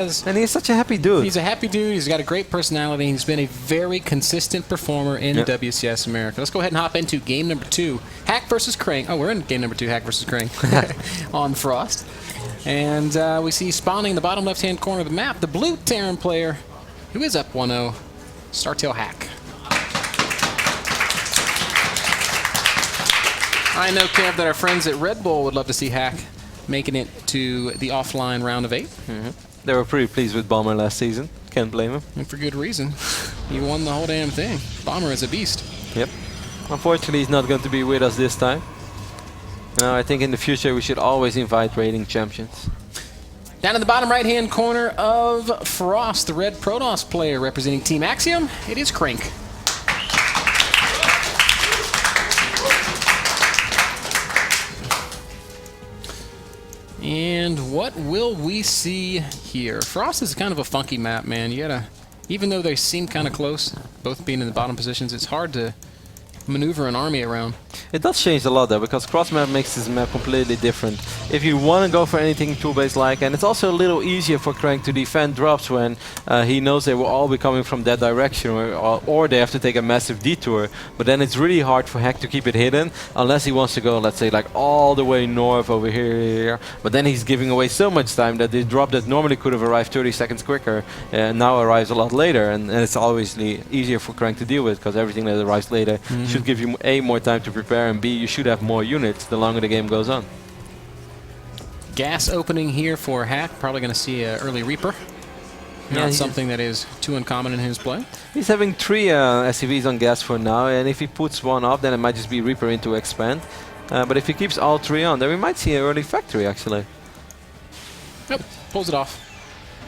And he's such a happy dude. He's a happy dude. He's got a great personality. He's been a very consistent performer in WCS America. Let's go ahead and hop into game number 2. Hack versus Crank. Oh, we're in game number 2, Hack versus Crank on Frost. And we see spawning in the bottom left-hand corner of the map, the blue Terran player, who is up 1-0, Startail Hack. I know, Kev, that our friends at Red Bull would love to see Hack making it to the offline round of 8. They were pretty pleased with Bomber last season. Can't blame him. And for good reason. He won the whole damn thing. Bomber is a beast. Yep. Unfortunately, he's not going to be with us this time. No, I think in the future we should always invite raiding champions. Down in the bottom right-hand corner of Frost, the red Protoss player representing Team Axiom, it is Crank. And what will we see here? Frost is kind of a funky map, man. You gotta, even though they seem kind of close, both being in the bottom positions, it's hard to maneuver an army around. It does change a lot though, because cross map makes this map completely different. If you want to go for anything tool-based like, and it's also a little easier for Crank to defend drops when he knows they will all be coming from that direction, or they have to take a massive detour. But then it's really hard for Hack to keep it hidden, unless he wants to go, let's say, like all the way north over here. But then he's giving away so much time that the drop that normally could have arrived 30 seconds quicker now arrives a lot later, and it's obviously easier for Crank to deal with, because everything that arrives later should give you A, more time to prepare, and B, you should have more units the longer the game goes on. Gas opening here for Hack. Probably going to see an early Reaper. Not something that is too uncommon in his play. He's having 3 SCVs on gas for now, and if he puts one up, then it might just be Reaper into expand. But if he keeps all 3 on, then we might see an early factory actually. Nope, pulls it off.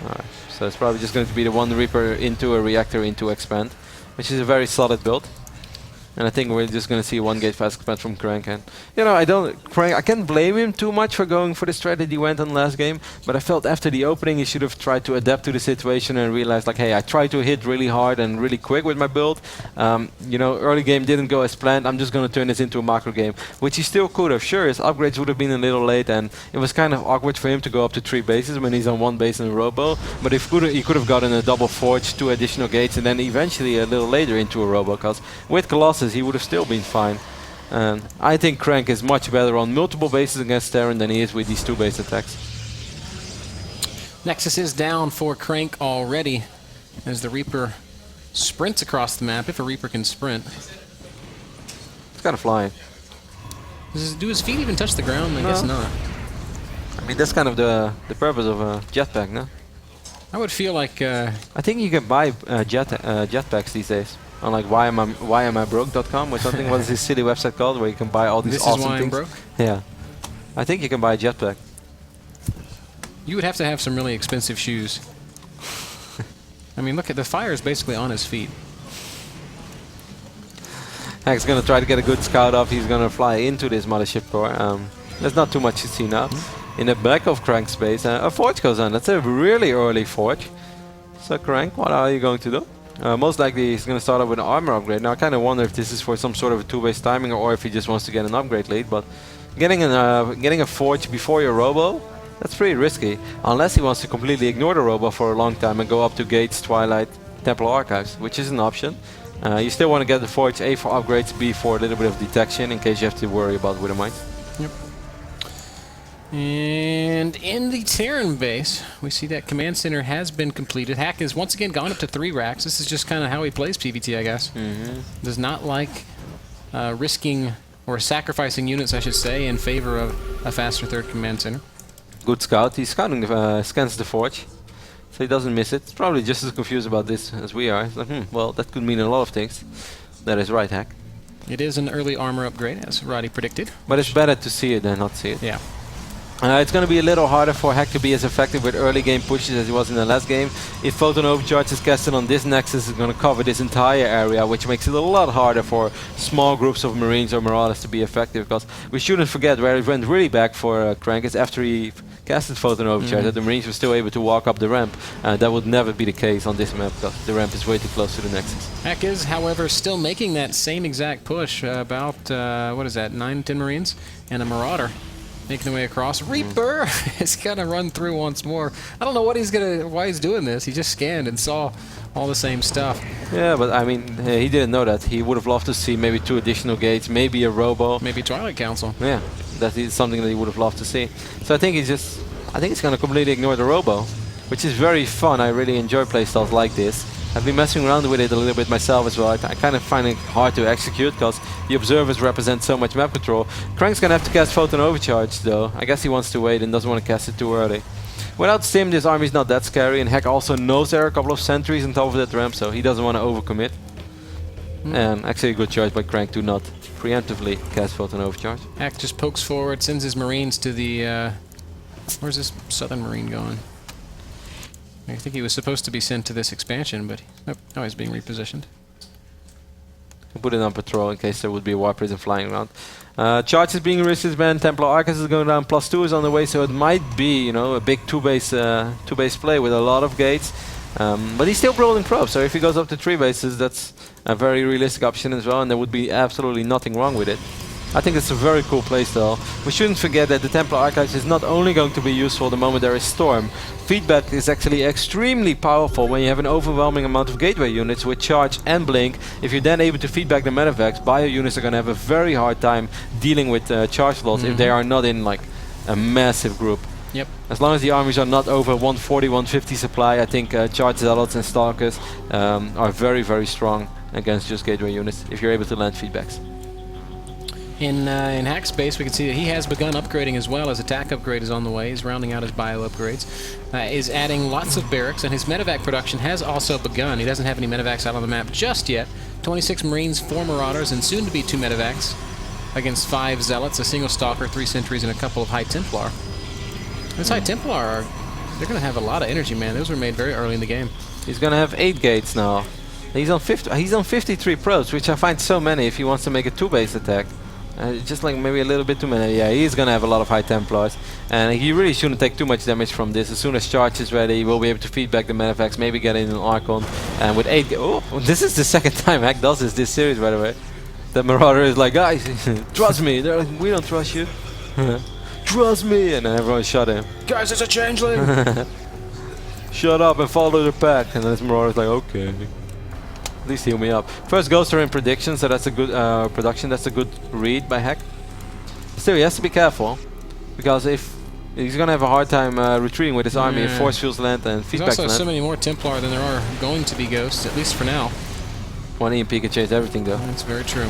Alright, so it's probably just going to be the one Reaper into a reactor into expand, which is a very solid build. And I think we're just going to see one gate fast expand from Crank. And you know, I can't blame him too much for going for the strategy he went on last game, but I felt after the opening he should have tried to adapt to the situation and realized, like, hey, I tried to hit really hard and really quick with my build. You know, early game didn't go as planned. I'm just going to turn this into a macro game, which he still could have. Sure, his upgrades would have been a little late, and it was kind of awkward for him to go up to 3 bases when he's on 1 base in a robo. But if he could have gotten a double forge, 2 additional gates, and then eventually a little later into a robo, because with Colossus he would have still been fine. And I think Crank is much better on multiple bases against Terran than he is with these 2 base attacks. Nexus is down for Crank already as the Reaper sprints across the map, if a Reaper can sprint. It's kind of flying. Do his feet even touch the ground? I guess not. I mean, that's kind of the purpose of a jetpack, no? I would feel like... I think you can buy jetpacks these days. On like whyamibroke.com or something. What is this silly website called where you can buy all these awesome things? This is why I'm broke? Yeah. I think you can buy a jetpack. You would have to have some really expensive shoes. I mean, look at the fire is basically on his feet. Hack's gonna try to get a good scout off. He's gonna fly into this mothership core. There's not too much to see now. In the back of Crank's base, a forge goes on. That's a really early forge. So Crank, what are you going to do? Most likely he's going to start off with an armor upgrade. Now I kind of wonder if this is for some sort of a 2-base timing, or if he just wants to get an upgrade lead. But getting a forge before your robo, that's pretty risky. Unless he wants to completely ignore the robo for a long time and go up to Gates, Twilight, Temple Archives, which is an option. You still want to get the forge, A for upgrades, B for a little bit of detection in case you have to worry about Wither Mites. Yep. And in the Terran base, we see that command center has been completed. Hack has once again gone up to 3 racks. This is just kind of how he plays PvT, I guess. Does not like risking or sacrificing units, I should say, in favor of a faster 3rd command center. Good scout. He's scouting, scans the forge, so he doesn't miss it. He's probably just as confused about this as we are. He's like, well, that could mean a lot of things. That is right, Hack. It is an early armor upgrade, as Roddy predicted. But it's better to see it than not see it. Yeah. It's going to be a little harder for Hack to be as effective with early game pushes as he was in the last game. If Photon Overcharge is casted on this Nexus, it's going to cover this entire area, which makes it a lot harder for small groups of Marines or Marauders to be effective. Because we shouldn't forget where it went really back for Crank is after he casted Photon Overcharge, that the Marines were still able to walk up the ramp. That would never be the case on this map, because the ramp is way too close to the Nexus. Hack is, however, still making that same exact push. About, what is that, 9-10 Marines and a Marauder making their way across. Reaper is gonna run through once more. I don't know what why he's doing this. He just scanned and saw all the same stuff. Yeah, but I mean, he didn't know that. He would have loved to see maybe 2 additional gates, maybe a robo. Maybe Twilight Council. Yeah, that is something that he would have loved to see. So I think he's going to completely ignore the robo, which is very fun. I really enjoy playstyles like this. I've been messing around with it a little bit myself as well. I kind of find it hard to execute because the observers represent so much map control. Crank's going to have to cast Photon Overcharge though. I guess he wants to wait and doesn't want to cast it too early. Without Stim, this army is not that scary, and Heck also knows there are a couple of sentries on top of that ramp, so he doesn't want to overcommit. And actually a good choice by Crank to not preemptively cast Photon Overcharge. Heck just pokes forward, sends his Marines to the... where's this Southern Marine going? I think he was supposed to be sent to this expansion, but nope, now he's being repositioned. Put it on patrol in case there would be a War Prison flying around. Charge is being resisted, man. Templar Arcus is going down. +2 is on the way, so it might be, you know, a big two-base play with a lot of gates. But he's still rolling probes, so if he goes up to 3 bases, that's a very realistic option as well, and there would be absolutely nothing wrong with it. I think it's a very cool playstyle. We shouldn't forget that the Templar Archives is not only going to be useful the moment there is Storm. Feedback is actually extremely powerful when you have an overwhelming amount of gateway units with Charge and Blink. If you're then able to feedback the medevacs, bio units are going to have a very hard time dealing with charge slots if they are not in like a massive group. Yep. As long as the armies are not over 140, 150 supply, I think Charge Zealots and Stalkers are very, very strong against just gateway units if you're able to land feedbacks. In Hack's base, we can see that he has begun upgrading as well. His attack upgrade is on the way. He's rounding out his bio upgrades. Is adding lots of barracks, and his medevac production has also begun. He doesn't have any medevacs out on the map just yet. 26 Marines, 4 Marauders, and soon to be 2 medevacs against 5 Zealots, a single Stalker, 3 Sentries, and a couple of High Templar. This High Templar, they're going to have a lot of energy, man. Those were made very early in the game. He's going to have 8 gates now. He's on 53 probes, which I find so many if he wants to make a 2-base attack. Just like maybe a little bit too many. Yeah, he's gonna have a lot of High Templars, and he really shouldn't take too much damage from this. As soon as Charge is ready, he will be able to feedback the medevacs, maybe get in an Archon, and with 8. Oh, this is the second time Hack does this series, by the way. The Marauder is like, guys, trust me. They're like, we don't trust you. Trust me, and then everyone shut him. Guys, it's a changeling. Shut up and follow the pack. And then this Marauder is like, okay. At least heal me up. First Ghosts are in prediction, so that's a good production. That's a good read by Hack. Still, he has to be careful, because if he's gonna have a hard time retreating with his army if force fields land and feedback land. There's also so many more Templar than there are going to be Ghosts, at least for now. One EMP can chase everything, though. That's very true.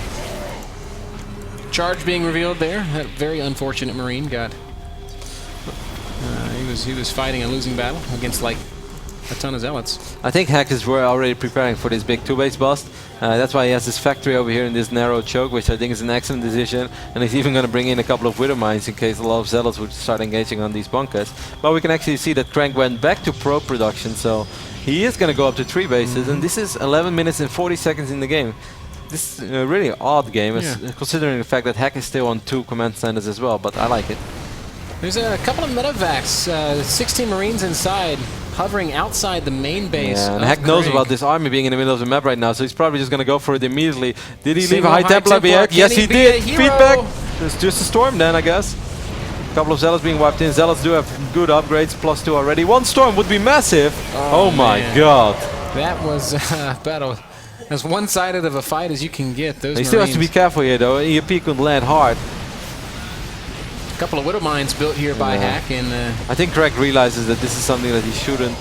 Charge being revealed there. That very unfortunate Marine got. He was fighting a losing battle against like a ton of Zealots. I think Hack is already preparing for this big 2-base bust. That's why he has this factory over here in this narrow choke, which I think is an excellent decision. And he's even going to bring in a couple of Widow Mines in case a lot of Zealots would start engaging on these bunkers. But we can actually see that Crank went back to probe production, so he is going to go up to 3 bases. And this is 11 minutes and 40 seconds in the game. This is a really odd game, considering the fact that Hack is still on 2 command centers as well, but I like it. There's a couple of medevacs, 16 Marines inside, hovering outside the main base. Yeah, and Hack knows about this army being in the middle of the map right now, so he's probably just going to go for it immediately. Did he leave a High Templar behind? Yes, he did. Feedback. It's just a Storm then, I guess. A couple of Zealots being wiped in. Zealots do have good upgrades, +2 already. 1 Storm would be massive. Oh my god. That was battle. As one-sided of a fight as you can get. Those he still has to be careful here, though. EMP could land hard. A couple of Widow Mines built here by Hack, and I think Craig realizes that this is something that he shouldn't.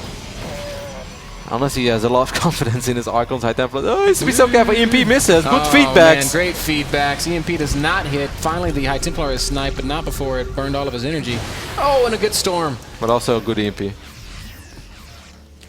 Unless he has a lot of confidence in his Archons, High Templar. Oh, he has to be so careful. EMP misses. Good feedbacks. Man, great feedbacks. EMP does not hit. Finally, the High Templar is sniped, but not before it burned all of his energy. Oh, and a good Storm. But also a good EMP.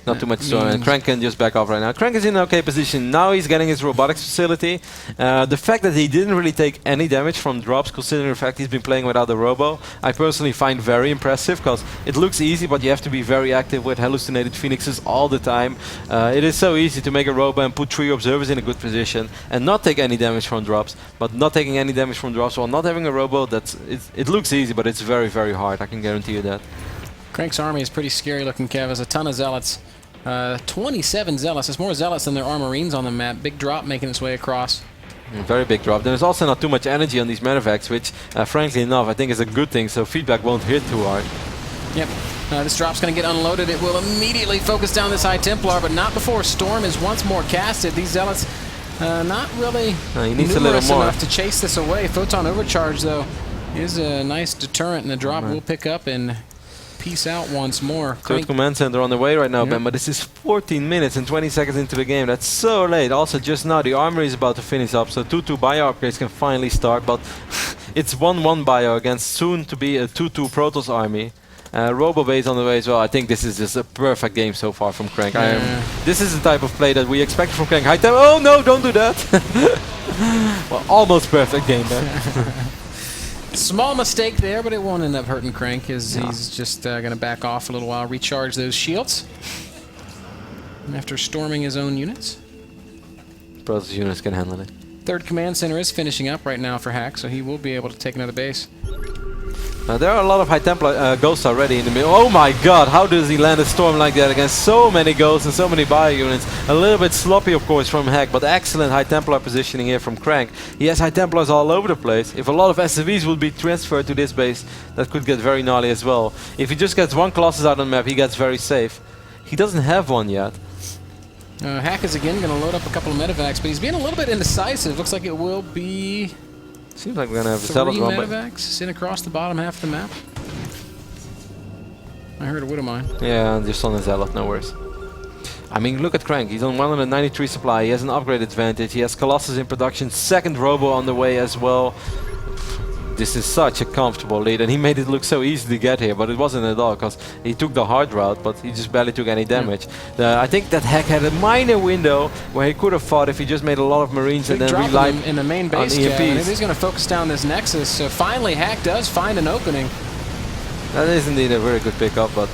Not too much Storm, and Crank can just back off right now. Crank is in an okay position. Now he's getting his robotics facility. The fact that he didn't really take any damage from drops, considering the fact he's been playing without the robo, I personally find very impressive, because it looks easy, but you have to be very active with hallucinated phoenixes all the time. It is so easy to make a robo and put 3 observers in a good position and not take any damage from drops. But not taking any damage from drops while not having a robo, it looks easy, but it's very, very hard. I can guarantee you that. Crank's army is pretty scary looking, Kev. There's a ton of Zealots. 27 Zealots. There's more Zealots than there are Marines on the map. Big drop making its way across. Very big drop. There's also not too much energy on these medevacs, which, frankly enough, I think is a good thing, so feedback won't hit too hard. Yep. This drop's going to get unloaded. It will immediately focus down this High Templar, but not before Storm is once more casted. These Zealots not really he needs a little more enough to chase this away. Photon Overcharge, though, is a nice deterrent, and the drop will pick up and peace out once more. Third command center on the way right now, Ben, but this is 14 minutes and 20 seconds into the game. That's so late. Also, just now, the armory is about to finish up, so 2-2 bio upgrades can finally start, but it's 1-1 bio against soon to be a 2-2 Protoss army. Robo base on the way as well. I think this is just a perfect game so far from Crank. This is the type of play that we expect from Crank. High time. Oh no, don't do that. Well, almost perfect game there. Small mistake there, but it won't end up hurting Crank, as he's just going to back off a little while, recharge those shields after storming his own units. Protoss units can handle it. Third command center is finishing up right now for Hack, so he will be able to take another base. There are a lot of High Templar ghosts already in the middle. Oh my god, how does he land a storm like that against so many ghosts and so many bio units? A little bit sloppy, of course, from Hack, but excellent High Templar positioning here from Crank. He has High Templars all over the place. If a lot of SCVs would be transferred to this base, that could get very gnarly as well. If he just gets one Colossus out on the map, he gets very safe. He doesn't have one yet. Hack is again going to load up a couple of medevacs, but he's being a little bit indecisive. Looks like it will be... Seems like we're going to have a 3 Zealot run. medevacs sitting across the bottom half of the map. I heard a Widow Mine. Yeah, just on a Zealot, no worries. I mean, look at Crank. He's on 193 supply. He has an upgrade advantage. He has Colossus in production. Second Robo on the way as well. This is such a comfortable lead, and he made it look so easy to get here, but it wasn't at all, because he took the hard route, but he just barely took any damage. I think that Hack had a minor window where he could have fought if he just made a lot of Marines and then relied in the main base on EMPs. He's going to focus down this Nexus, so finally Hack does find an opening. That is indeed a very good pickup, but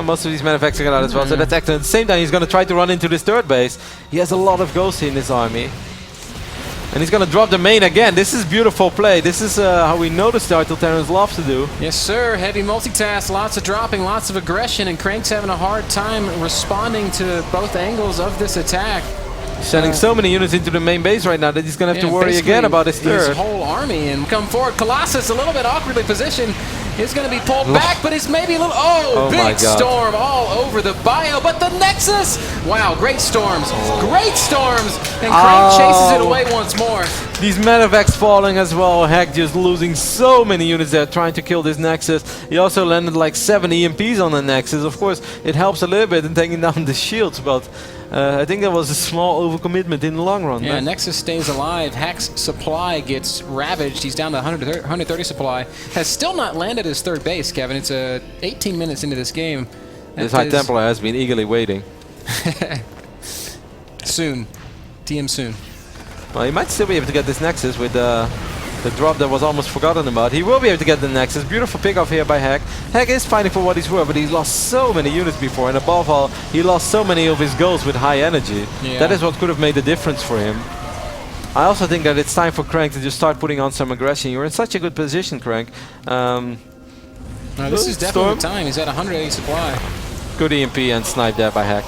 most of these manufacturers got out as well, so that's excellent. At the same time, he's going to try to run into this third base. He has a lot of ghosts in his army. And he's going to drop the main again. This is beautiful play. This is how we know the Star Terrans love to do. Yes, sir. Heavy multitask, lots of dropping, lots of aggression, and Crank's having a hard time responding to both angles of this attack. Sending so many units into the main base right now that he's going to have to worry again about his third. His whole army and come forward. Colossus, a little bit awkwardly positioned, is going to be pulled back, but it's maybe a little... Oh, big storm all over the bio, but the Nexus! Wow, great storms. Great storms! And Crank chases it away once more. These medevacs falling as well. Hack just losing so many units there trying to kill this Nexus. He also landed like 7 EMPs on the Nexus. Of course, it helps a little bit in taking down the shields, but I think that was a small overcommitment in the long run. Yeah, Nexus stays alive. Hack's supply gets ravaged. He's down to 130 supply. Has still not landed his third base, Kevin. It's 18 minutes into this game. This High Templar has been eagerly waiting. Soon. TM soon. Well, he might still be able to get this Nexus with the drop that was almost forgotten about. He will be able to get the Nexus. Beautiful pickoff here by Hack. Hack is fighting for what he's worth, but he's lost so many units before, and above all, he lost so many of his goals with high energy. Yeah. That is what could have made the difference for him. I also think that it's time for Crank to just start putting on some aggression. You're in such a good position, Crank. This is definitely the time. He's at 180 supply. Good EMP and snipe there by Hack.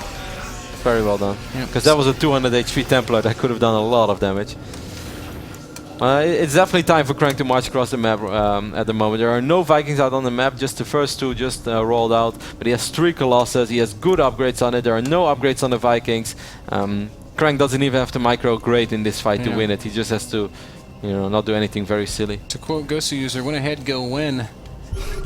Very well done. Because that was a 200 HP Templar that could have done a lot of damage. It's definitely time for Crank to march across the map at the moment. There are no Vikings out on the map, just the first 2 just rolled out. But he has 3 Colossus, he has good upgrades on it. There are no upgrades on the Vikings. Crank doesn't even have to micro-grade in this fight to win it. He just has to, not do anything very silly. To quote Gosu User, win ahead, go win.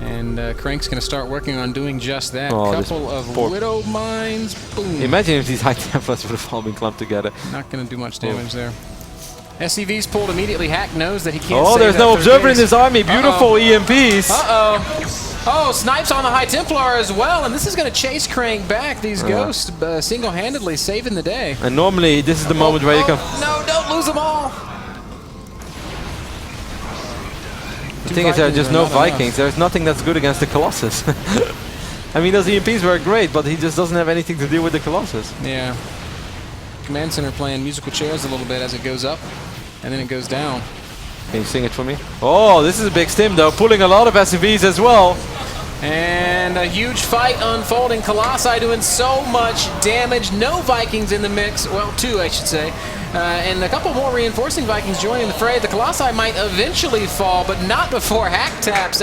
And Crank's going to start working on doing just that. Couple of Widow Mines, boom. Imagine if these High Templars would have all been clumped together. Not going to do much damage there. SCV's pulled immediately. Hack knows that he can't save there's no observer in his army. Beautiful EMPs. Oh, snipes on the High Templar as well, and this is going to chase Crank back. These ghosts single-handedly saving the day. And normally this is the moment where you can... No, don't lose them all. The thing is, there are just no Vikings. There's nothing that's good against the Colossus. I mean, those EMPs were great, but he just doesn't have anything to do with the Colossus. Yeah. Command Center playing musical chairs a little bit as it goes up, and then it goes down. Can you sing it for me? Oh, this is a big stim, though. Pulling a lot of SCVs as well. And a huge fight unfolding. Colossi doing so much damage. No Vikings in the mix. Well, 2, I should say. And a couple more reinforcing Vikings joining the fray. The Colossi might eventually fall, but not before Hack taps out.